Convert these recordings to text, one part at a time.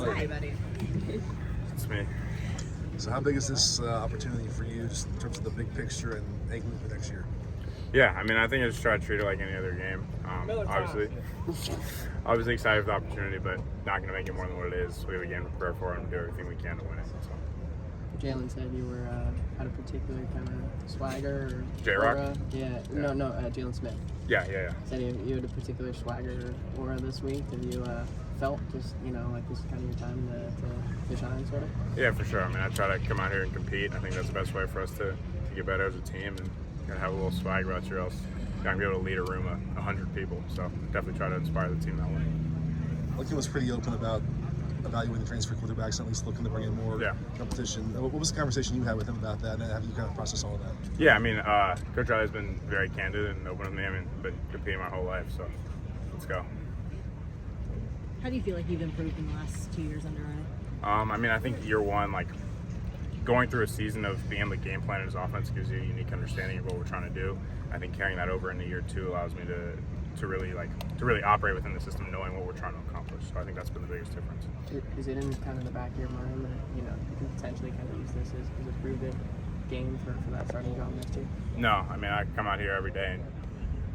Hi, buddy. It's me. So how big is this opportunity for you just in terms of the big picture and angling for next year? Yeah, I mean, I think I just try to treat it like any other game. Obviously excited for the opportunity, but not going to make it more than what it is. We have a game to prepare for and do everything we can to win it. So. Jalen said you were had a particular kind of swagger or J-Rock? aura. Yeah. No, Jalen Smith. Yeah. Said you had a particular swagger or aura this week. Have you felt just, like this is kind of your time to shine, sort of? Yeah, for sure. I mean, I try to come out here and compete. I think that's the best way for us to get better as a team and have a little swag about you, or else you're not going to be able to lead a room of 100 people. So definitely try to inspire the team that way. Lincoln was pretty open about evaluating transfer quarterbacks, at least looking to bring in more competition. What was the conversation you had with him about that, and how do you kind of process all of that? Yeah, I mean, Coach Riley's been very candid and open with me. I mean, I've been competing my whole life, so let's go. How do you feel like you've improved in the last 2 years under Riley? I mean, I think year one, going through a season of being able to game plan his offense gives you a unique understanding of what we're trying to do. I think carrying that over into year two allows me to really operate within the system, knowing what we're trying to accomplish. So I think that's been the biggest difference. Is it in kind of the back of your mind that you can potentially kind of use this as a proven game for that starting job next year? No, I mean, I come out here every day and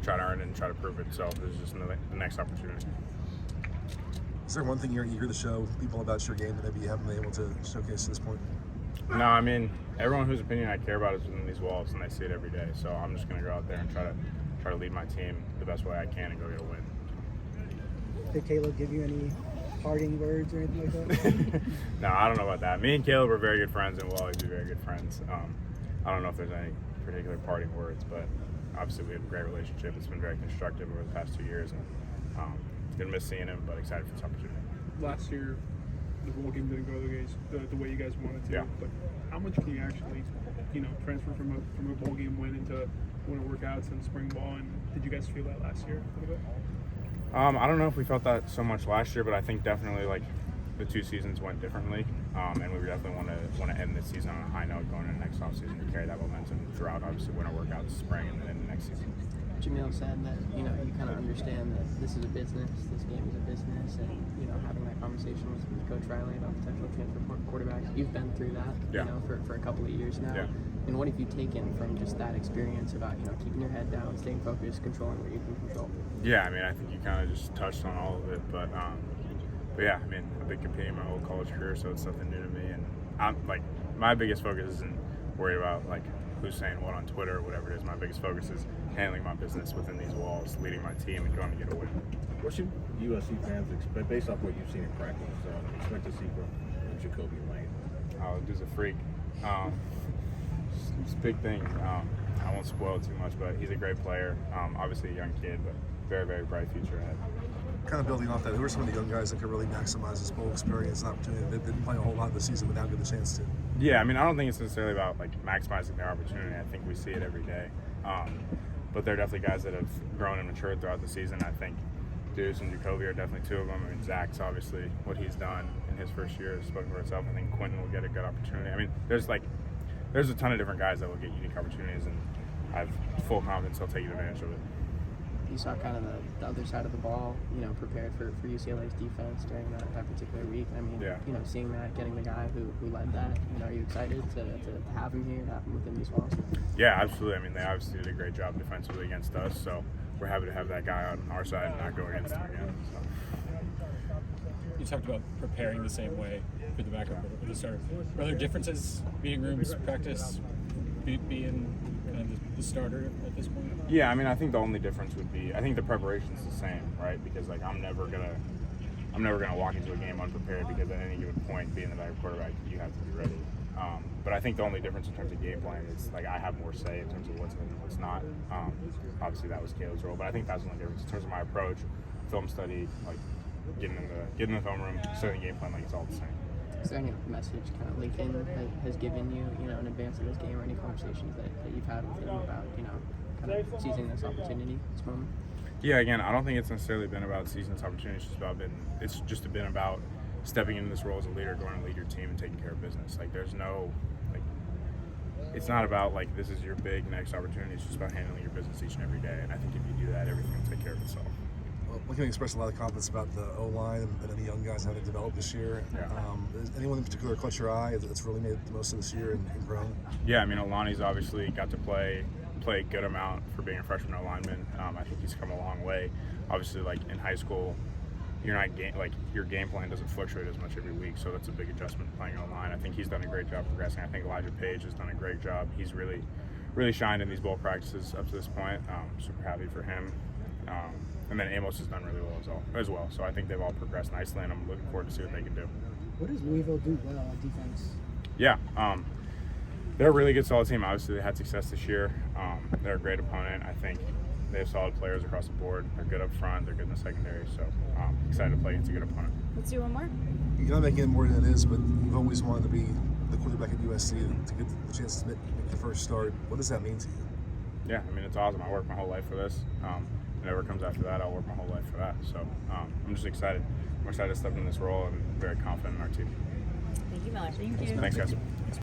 try to earn it and try to prove it. So this is just the next opportunity. Is there one thing you're eager to show people about your game that maybe you haven't been able to showcase to this point? No, I mean, everyone whose opinion I care about is within these walls, and they see it every day. So I'm just going to go out there and try to lead my team the best way I can and go get a win. Did Caleb give you any parting words or anything like that? No, I don't know about that. Me and Caleb are very good friends, and we'll always be very good friends. I don't know if there's any particular parting words, but obviously we have a great relationship. It's been very constructive over the past 2 years, and gonna miss seeing him, but excited for this opportunity. Last year, the bowl game didn't go the way you guys wanted to. Yeah. But how much can you actually, transfer from a bowl game win into winter workouts and spring ball? And did you guys feel that last year a little bit? I don't know if we felt that so much last year, but I think definitely the two seasons went differently, and we definitely want to end this season on a high note going into next offseason to carry that momentum throughout, obviously, winter workouts, spring, and then the next season. Jamil said that you kind of understand that this is a business, this game is a business, and having that conversation with Coach Riley about potential transfer quarterbacks. You've been through that, for a couple of years now. Yeah. And what have you taken from just that experience about keeping your head down, staying focused, controlling what you can control? Yeah, I mean, I think you kind of just touched on all of it, but yeah, I mean, I've been competing my whole college career, so it's something new to me, and I'm my biggest focus isn't worried about who's saying what on Twitter or whatever it is. My biggest focus is handling my business within these walls, leading my team, and going to get a win. What should USC fans expect, based off what you've seen in practice, expect to see from Jacoby Lane? Oh, the dude's a freak. It's a big thing. I won't spoil it too much, but he's a great player. Obviously a young kid, but very, very bright future ahead. Kind of building off that, who are some of the young guys that could really maximize this bowl experience and opportunity that didn't play a whole lot this season but now get the chance to? Yeah, I mean, I don't think it's necessarily about maximizing their opportunity. I think we see it every day. But they're definitely guys that have grown and matured throughout the season. I think Deuce and Jacoby are definitely two of them. I mean, Zach's obviously what he's done in his first year has spoken for itself. I think Quinn will get a good opportunity. I mean, there's a ton of different guys that will get unique opportunities, and I have full confidence they'll take advantage of it. You saw kind of the other side of the ball, prepared for UCLA's defense during that particular week. I mean, seeing that, getting the guy who led that, are you excited to have him here, to have him within these walls? Yeah, absolutely. I mean, they obviously did a great job defensively against us, so we're happy to have that guy on our side and not go against him again. So. You talked about preparing the same way for the backup at the start. Are there differences, meeting rooms, practice, being kind of the starter at this point? Yeah, I mean, I think the only difference would be, I think the preparation's the same, right? Because I'm never gonna walk into a game unprepared, because at any given point, being the backup quarterback, you have to be ready. But I think the only difference in terms of game plan is I have more say in terms of what's in and what's not. Obviously, that was Caleb's role, but I think that's the only difference in terms of my approach, film study, getting in the film room, setting the game plan, it's all the same. Is there any message kind of Lincoln has given you, in advance of this game, or any conversations that you've had with him about, kind of seizing this opportunity, this moment? Yeah, again, I don't think it's necessarily been about seizing this opportunity. It's just been about stepping into this role as a leader, going to lead your team and taking care of business. There's no, it's not about this is your big next opportunity. It's just about handling your business each and every day. And I think if you do that, everything will take care of itself. One can express a lot of confidence about the O-line and then the young guys having developed this year. Yeah. Is anyone in particular caught your eye that's really made the most of this year and grown? Yeah, I mean, Alani's obviously got to play a good amount for being a freshman O-lineman. I think he's come a long way. Obviously, like in high school, you're not your game plan doesn't fluctuate as much every week, so that's a big adjustment playing O-line. I think he's done a great job progressing. I think Elijah Page has done a great job. He's really shined in these bowl practices up to this point. Super happy for him. And then Amos has done really well as well. So I think they've all progressed nicely, and I'm looking forward to see what they can do. What does Louisville do well on defense? Yeah, they're a really good, solid team. Obviously, they had success this year. They're a great opponent. I think they have solid players across the board. They're good up front. They're good in the secondary. So excited to play against a good opponent. Let's do one more. You're not making it more than it is, but you've always wanted to be the quarterback at USC to get the chance to make your first start. What does that mean to you? Yeah, I mean, it's awesome. I worked my whole life for this. Whatever comes after that, I'll work my whole life for that. So I'm just excited. I'm excited to step in this role and very confident in our team. Thank you, Miller. Thank you. Thanks, guys.